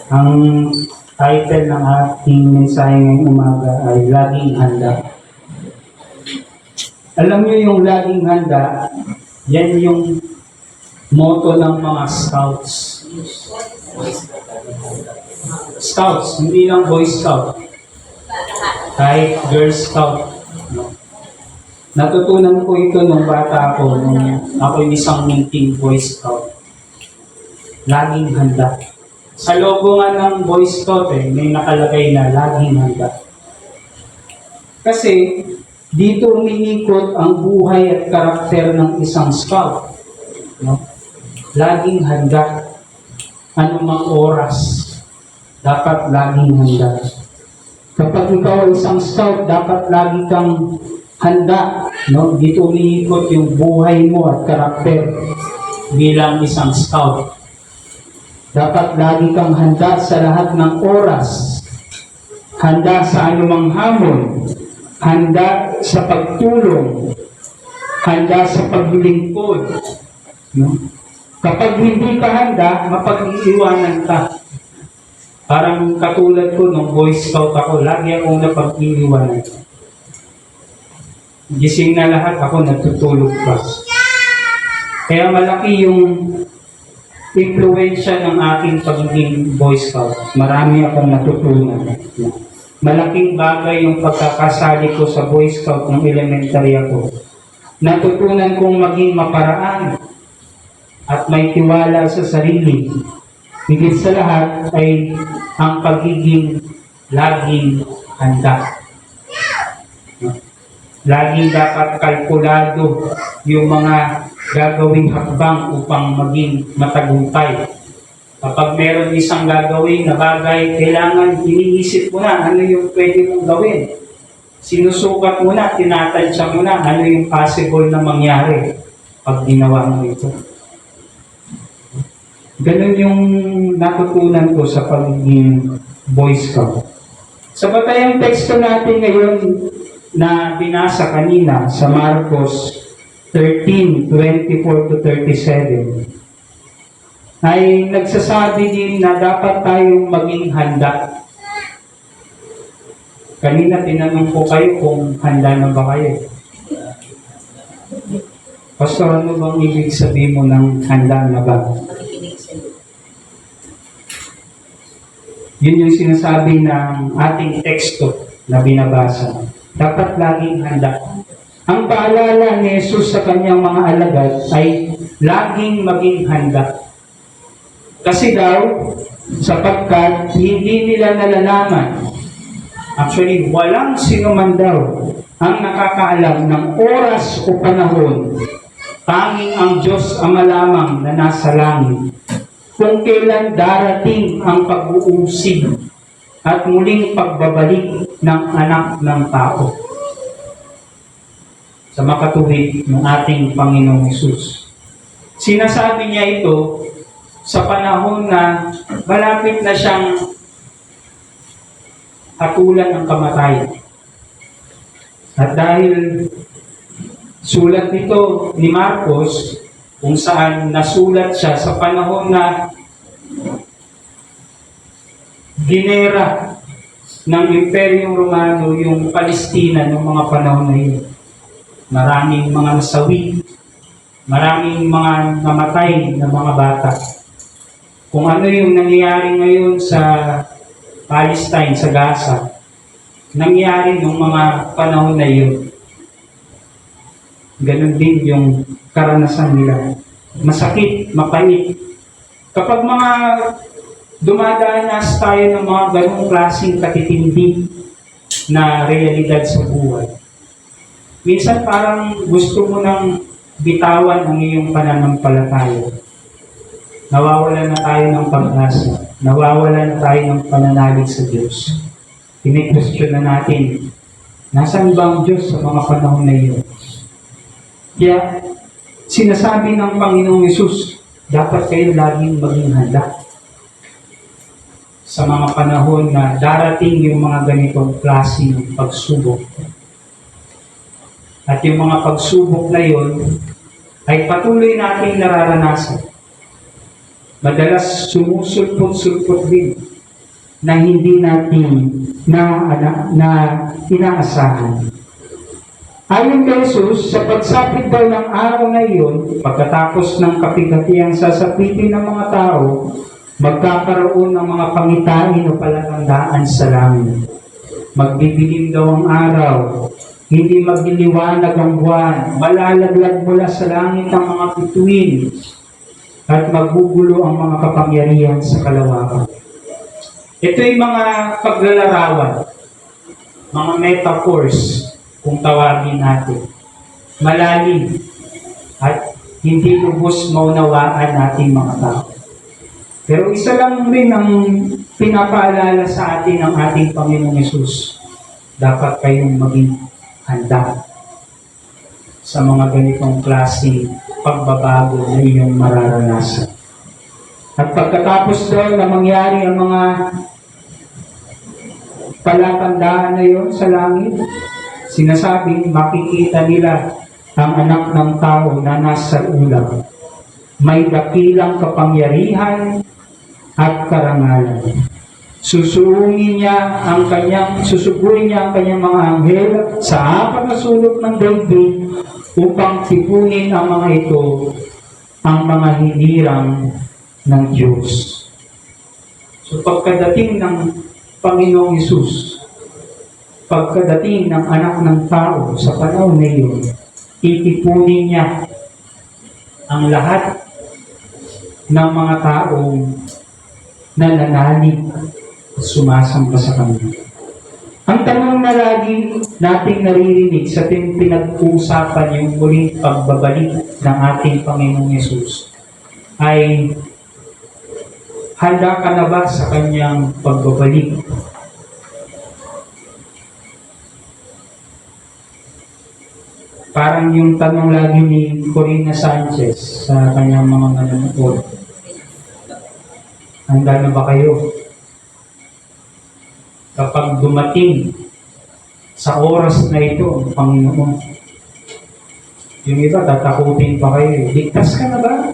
Ang title ng ating mensahe ngayong umaga ay Laging Handa. Alam niyo yung laging handa, yan yung motto ng mga scouts. Scouts, hindi lang Boy Scout. Kahit Girl Scout. Natutunan ko ito nung bata ako, nung ako isang munting Boy Scout. Laging handa. Sa logo nga ng Boy Scout, may nakalagay na laging handa. Kasi dito umiikot ang buhay at karakter ng isang scout. No? Laging handa. Anumang oras, dapat laging handa. Kapag ikaw ay isang scout, dapat lagi kang handa. No? Dito umiikot yung buhay mo at karakter bilang isang scout. Dapat lagi kang handa sa lahat ng oras. Handa sa anumang hamon. Handa sa pagtulong. Handa sa paglilingkod. No? Kapag hindi ka handa, mapag-iiwanan ka. Parang katulad ko nung Boy Scout ako, lagi akong napag-iiwanan. Gising na lahat, ako natutulog pa. Kaya malaki yung impluwensya ng aking pagiging Boy Scout. Marami akong natutunan. Malaking bagay yung pagkakasali ko sa Boy Scout ng elementary ako. Natutunan kong maging maparaan at may tiwala sa sarili. Higit sa lahat ay ang pagiging laging handa. Laging dapat kalkulado yung mga gagawing hakbang upang maging matagumpay. Kapag meron isang gagawin na bagay, kailangan iniisip mo na ano yung pwede mong gawin. Sinusukat mo na, tinatansya mo na ano yung possible na mangyari pag ginawa mo ito. Ganun yung natutunan ko sa pagiging Boy Scout. Sa batayang teksto natin ngayon na binasa kanina sa Marcos 13:24-37, ay nagsasabi din na dapat tayong maging handa. Kanina tinanong ko kayo kung handa na ba kayo. Pastor, ano bang ibig sabihin mo ng handa na ba? Yun yung sinasabi ng ating teksto na binabasa. Dapat laging handa. Ang paalala ni Jesus sa kanyang mga alagad ay laging maging handa. Kasi daw, sapagkat hindi nila nalalaman, actually, walang sino man daw ang nakakaalam ng oras o panahon, tanging ang Diyos Ama lamang na nasa langit, kung kailan darating ang pag-uusig at muling pagbabalik ng anak ng tao. Sa makatuwid ng ating Panginoong Hesus. Sinasabi niya ito sa panahon na malapit na siyang hatulan ng kamatayan. At dahil sulat nito ni Marcos, kung saan nasulat siya sa panahon na ginera ng Imperyong Romano yung Palestina noong mga panahon na yun. Maraming mga nasawi, maraming mga namatay na mga bata. Kung ano yung nangyayari ngayon sa Palestine, sa Gaza, nangyayari noong mga panahon na yun. Ganon din yung karanasan nila. Masakit, mapait. Kapag mga dumadanas tayo ng mga ganong klaseng katitindi na realidad sa buhay, minsan parang gusto mo nang bitawan ang iyong pananampalataya. Nawawalan na tayo ng pag-asa. Nawawalan na tayo ng pananalig sa Diyos. Tini-question na natin, nasaan ba ang Diyos sa mga panahon na iyon? Kaya, sinasabi ng Panginoong Hesus, dapat kayo laging maging handa. Sa mga panahon na darating yung mga ganitong klase ng pagsubok. At yung mga pagsubok na yun, ay patuloy nating nararanasan. Madalas sumusulpot-sulpot din na hindi natin na inaasahan. Ayon kay Jesus, sa pagsapit daw ng araw na iyon, pagkatapos ng kapigatiang sasapitin ng mga tao, magkakaroon ng mga pangitain o palatandaan sa langit. Magbibilim daw ang araw, hindi magliliwanag ang buwan, malalaglag mula sa langit ang mga bituin, at maggugulo ang mga kapangyarihan sa kalawakan. Ito yung mga paglalarawan, mga metaphors, kung tawagin natin. Malalim at hindi lubos maunawaan nating mga tao. Pero isa lang rin ang pinapaalala sa atin ng ating Panginoong Hesus. Dapat kayong maging handa sa mga ganitong klaseng pagbabago na inyong mararanasan. At pagkatapos doon na mangyari ang mga palatandaan na yun sa langit, sinasabing makikita nila ang anak ng tao na nasa ulap. May dakilang kapangyarihan at karangalan. Susugurin niya ang kanyang mga anghel sa apat na sulok ng daigdig upang tipunin ang mga ito, ang mga hinirang ng Diyos. So pagkadating ng Panginoong Hesus, pagkadating ng anak ng tao sa panahon na iyon, titipunin niya ang lahat ng mga taong nananalig at sumasamba sa Kanya. Ang tanong na lagi nating naririnig sa pinag-uusapan yung muling pagbabalik ng ating Panginoong Hesus ay, handa ka na ba sa Kanyang pagbabalik? Parang yung tanong lagi ni Corina Sanchez sa kanyang mga manonood. Handa na ba kayo? Kapag dumating sa oras na ito ang Panginoon, yung iba tatakutin pa kayo. Ligtas ka na ba?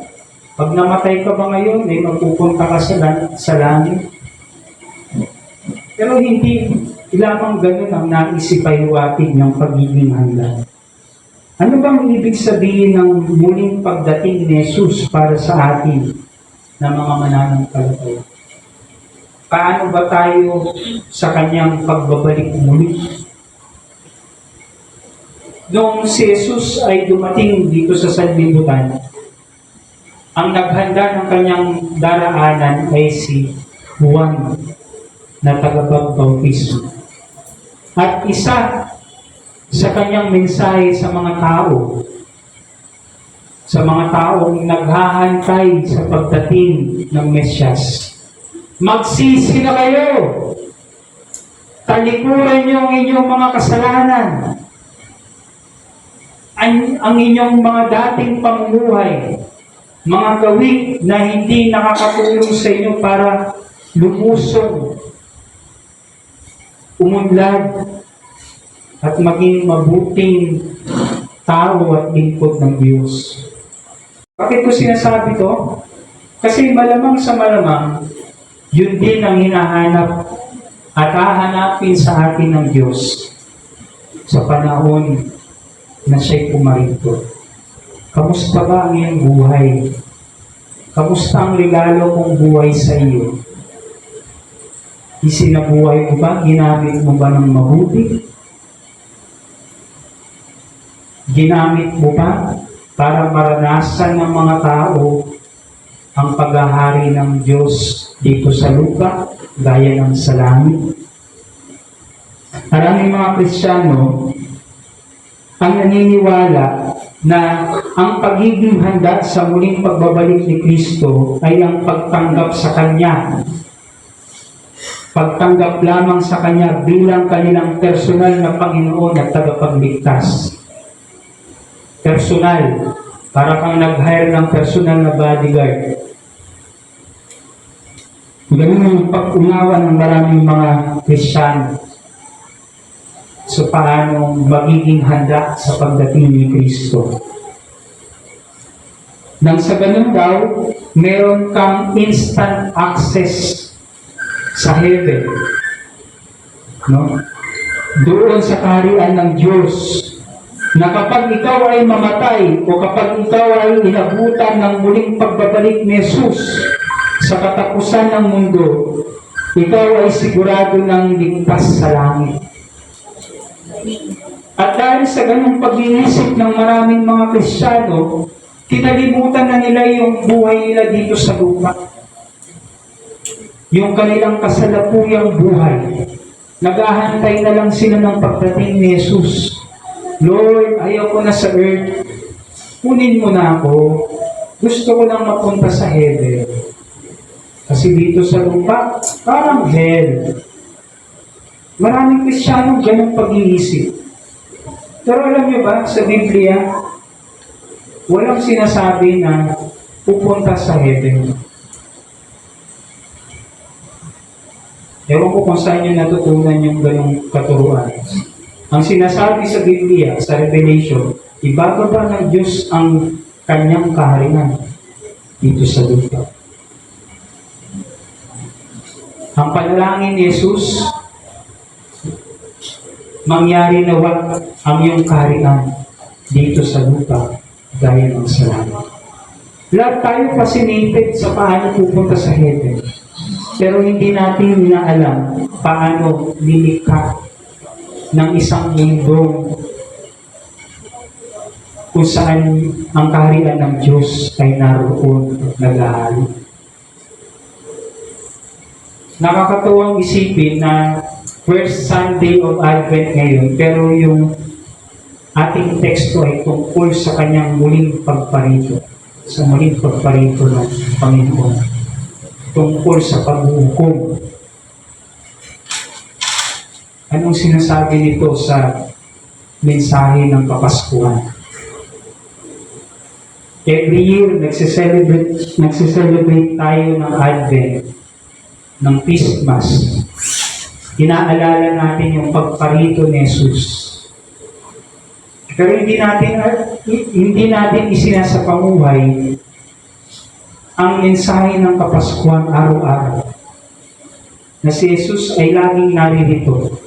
Pag namatay ka ba ngayon, ay magpupunta ka sa langit? Pero hindi lamang ganun ang naisipahiwatig ng pagiging handa. Ano bang ibig sabihin ng muling pagdating ni Jesus para sa atin na mga mananampalataya? Paano ba tayo sa Kanyang pagbabalik muli? Noong si Jesus ay dumating dito sa sanlibutan, ang naghanda ng Kanyang daraanan ay si Juan na tagapagbautismo. At isa sa kanyang mensahe sa mga taong naghahantay sa pagdating ng Mesyas. Magsisi na kayo! Talikuran niyo ang inyong mga kasalanan. Ang inyong mga dating pamumuhay, mga gawin na hindi nakakatulong sa inyo para lumusong, umunlad, at maging mabuting tao at lingkod ng Diyos. Bakit ko sinasabi to? Kasi malamang sa malamang, yun din ang hinahanap at hahanapin sa atin ng Diyos sa panahon na siya'y pumarito. Kamusta ba ang iyong buhay? Kamusta ang regalo kong buhay sa iyo? Isinabuhay mo ba? Ginamit mo ba ng mabuti? Ginamit mo ba para maranasan ng mga tao ang paghahari ng Diyos dito sa lupa, gaya ng sa langit? Maraming mga Kristiyano ang naniniwala na ang pagiging handa sa muling pagbabalik ni Kristo ay ang pagtanggap sa Kanya. Pagtanggap lamang sa Kanya bilang kanilang personal na Panginoon at tagapagligtas. Personal, para kang nag-hire ng personal na bodyguard. Ganun ang pag-unawa ng maraming mga Kristiyano sa paano magiging handa sa pagdating ni Kristo. Nang sa ganun daw, meron kang instant access sa heaven. No? Doon sa kaharian ng Diyos, na kapag ikaw ay mamatay o kapag ikaw ay inabutan ng muling pagbabalik ni Jesus sa katapusan ng mundo, ikaw ay sigurado ng ligtas sa langit. At dahil sa ganung pag-iisip ng maraming mga Kristiyano, kinalimutan na nila yung buhay nila dito sa lupa. Yung kanilang kasalukuyang buhay. Naghahantay na lang sila ng pagdating ni Jesus. Lord, ayaw ko na sa earth. Kunin mo na ako. Gusto ko lang mapunta sa heaven. Kasi dito sa lupa, parang hell. Maraming Kristiyanong ganong pag-iisip. Pero alam niyo ba, sa Biblia, walang sinasabi na pupunta sa heaven. Ewan ko kung saan nyo natutunan yung ganong katuruan. Ang sinasabi sa Biblia, sa Revelation, ibababa ng Diyos ang kanyang kaharian dito sa lupa. Ang panalangin ni Jesus, mangyari na wag ang iyong kaharian dito sa lupa gaya ng sa langit. Lahat tayo fascinated sa paano pupunta sa heaven. Pero hindi natin inaalam paano lilikha ng isang mundong kung saan ang kaharian ng Diyos ay naroon at naghahari. Nakakatuwang isipin na first Sunday of Advent ngayon, pero yung ating teksto ay tungkol sa kanyang muling pagparito, sa muling pagparito ng Panginoon, tungkol sa paghuhukom. Anong sinasabi nito sa mensahe ng Kapaskuhan? Every year, nagsiselebrate tayo ng Advent, ng Christmas. Inaalala natin yung pagparito ni Jesus. Pero hindi natin isinasapamuhay ang mensahe ng Kapaskuhan araw-araw. Na si Jesus ay laging naririto,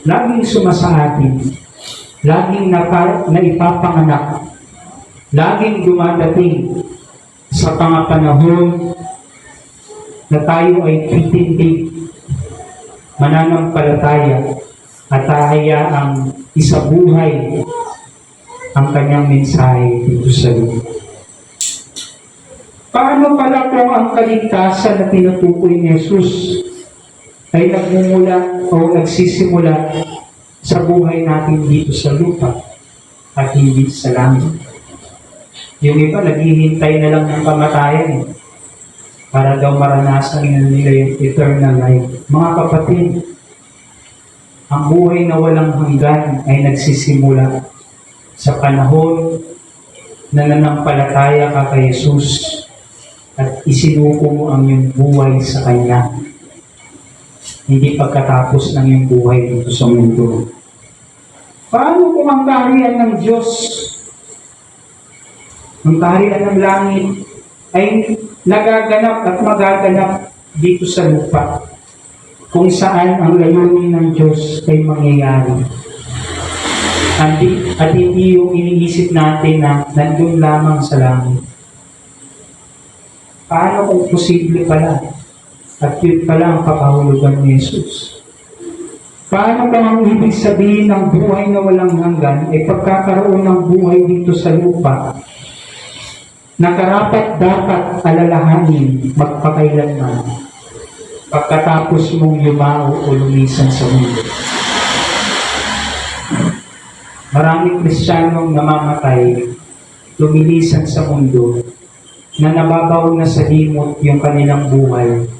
laging sumasaatin, laging naipapanganak, laging dumadating sa mga panahon na tayo ay titindig, mananampalataya, at hahayaang isabuhay ang kanyang mensahe dito sa lupa. Paano pala kung ang kaligtasan na tinutukoy ni Jesus ay nagmumula o nagsisimula sa buhay natin dito sa lupa at hindi sa langit? Yung iba, naghihintay na lang ng kamatayan para daw maranasan na nila yung eternal life. Mga kapatid, ang buhay na walang hanggan ay nagsisimula sa panahon na nanampalataya ka kay Jesus at isinuko mo ang iyong buhay sa Kanya. Hindi pagkatapos ng iyong buhay dito sa mundo. Paano kung ang kaharian ng Diyos, ang kaharian ng langit, ay nagaganap at magaganap dito sa lupa, kung saan ang layunin ng Diyos ay mangyayari? At hindi yung iniisip natin na nandun lamang sa langit. Paano kung posible pala? At yun pala ang kakahulugan ni Jesus. Paano kung ang ibig sabihin ng buhay na walang hanggan ay pagkakaroon ng buhay dito sa lupa na karapat dapat alalahanin magpakailanman pagkatapos mong yumao o lumisan sa mundo? Maraming Kristiyanong namamatay, lumilisan sa mundo, na nababaw na sa limot yung kanilang buhay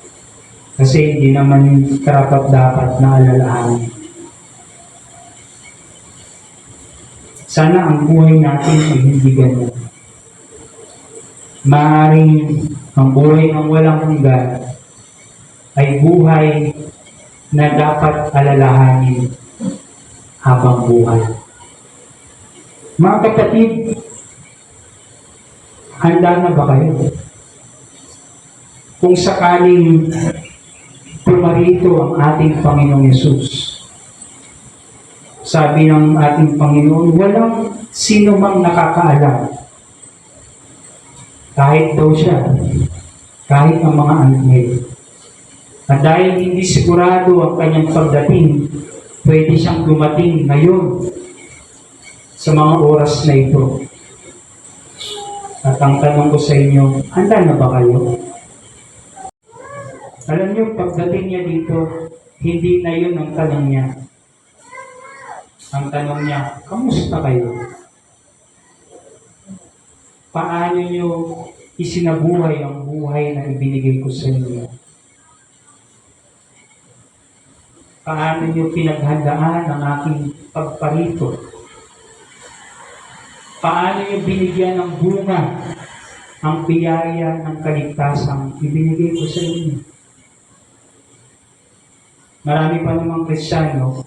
kasi hindi naman karapat-dapat na alalahanin. Sana ang buhay natin ay hindi ganun. Maaaring ang buhay ng walang hanggan ay buhay na dapat alalahanin habang buhay. Mga kapatid, handa na ba kayo? Kung sakaling pumarito ang ating Panginoong Yesus. Sabi ng ating Panginoon, walang sino mang nakakaalam. Kahit daw siya, kahit ang mga anghel. At dahil hindi sigurado ang kanyang pagdating, pwede siyang dumating ngayon sa mga oras na ito. At ang tanong ko sa inyo, handa na ba kayo? Alam niyo, pagdating niya dito, hindi na yun ang tanong niya. Ang tanong niya, kamusta kayo? Paano niyo isinabuhay ang buhay na ibinigay ko sa inyo? Paano niyo pinaghandaan ang aking pagparito? Paano niyo binigyan ng bunga ang biyaya ng kaligtasang ibinigay ko sa inyo? Marami pa namang Kristiyano,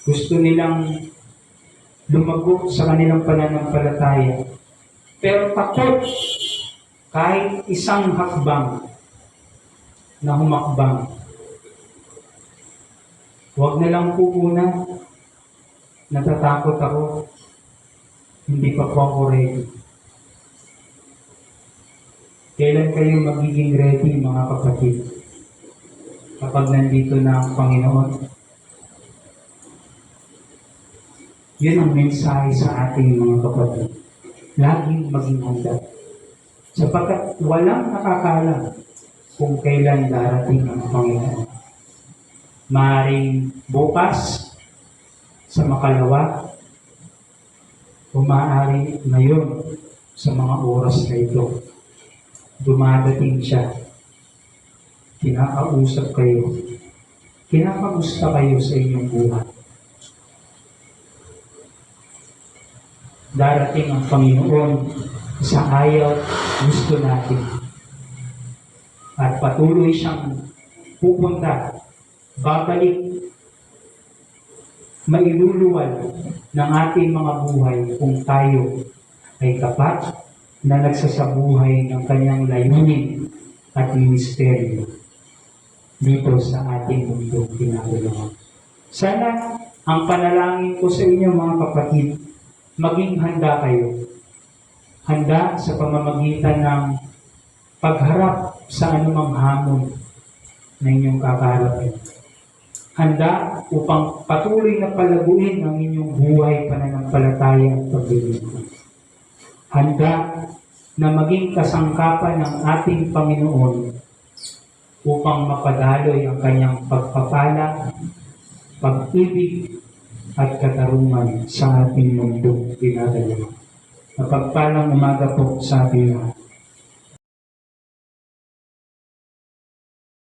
gusto nilang lumago sa kanilang pananampalataya. Pero takot kahit isang hakbang na humakbang. Huwag na lang po muna. Natatakot ako. Hindi pa po ako ready. Kailan kayo magiging ready, mga kapatid? Kapag nandito na ang Panginoon. Yun ang mensahe sa ating mga kapatid. Laging maging handa. Sapagkat walang nakakaalam kung kailan darating ang Panginoon. Maaaring bukas, sa makalawa, o maaaring ngayon, sa mga oras na ito. Dumadating siya. Kinakausap kayo. Kinakamusta kayo sa inyong buhay. Darating ang Panginoon sa ayaw gusto natin. At patuloy siyang pupunta, babalik, mailuluwal ng ating mga buhay kung tayo ay tapat na nagsasabuhay ng kanyang layunin at ministeryo dito sa ating mundong pinagulungan. Sana ang panalangin ko sa inyo, mga kapatid, maging handa kayo. Handa sa pamamagitan ng pagharap sa anumang hamon na inyong kakaharapin. Handa upang patuloy na palaguin ang inyong buhay, pananampalataya at paglilingkod. Handa na maging kasangkapan ng ating Panginoon upang mapadaloy ang kanyang pagpapala, pag-ibig at katarungan sa ating mundong pinagalaman. Mapagpalang umaga po sa ating lahat.